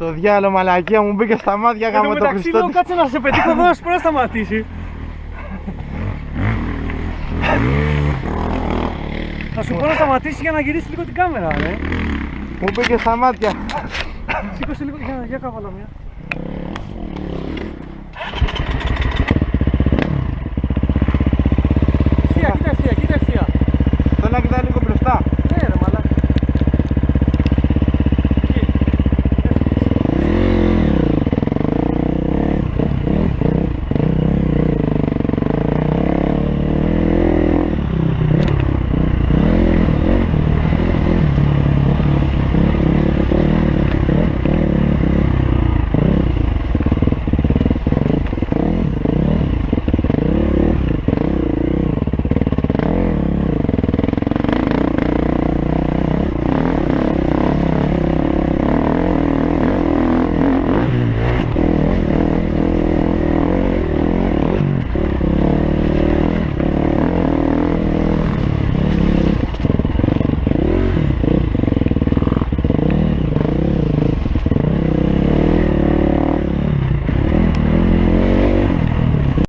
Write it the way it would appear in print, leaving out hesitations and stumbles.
Το διάλο μαλακία μου μπήκε στα μάτια γάμο το Χριστό. Λέω κάτσε να σε πετύχω εδώ, να σταματήσει. Θα σου πω να σταματήσει για να γυρίσει λίγο την κάμερα, ρε. Μου μπήκε στα μάτια. Σήκωσε λίγο, για καβάλα μια. Ευθεία, κοίτα ευθεία, κοίτα ευθεία. Θέλω να κοιτάει λίγο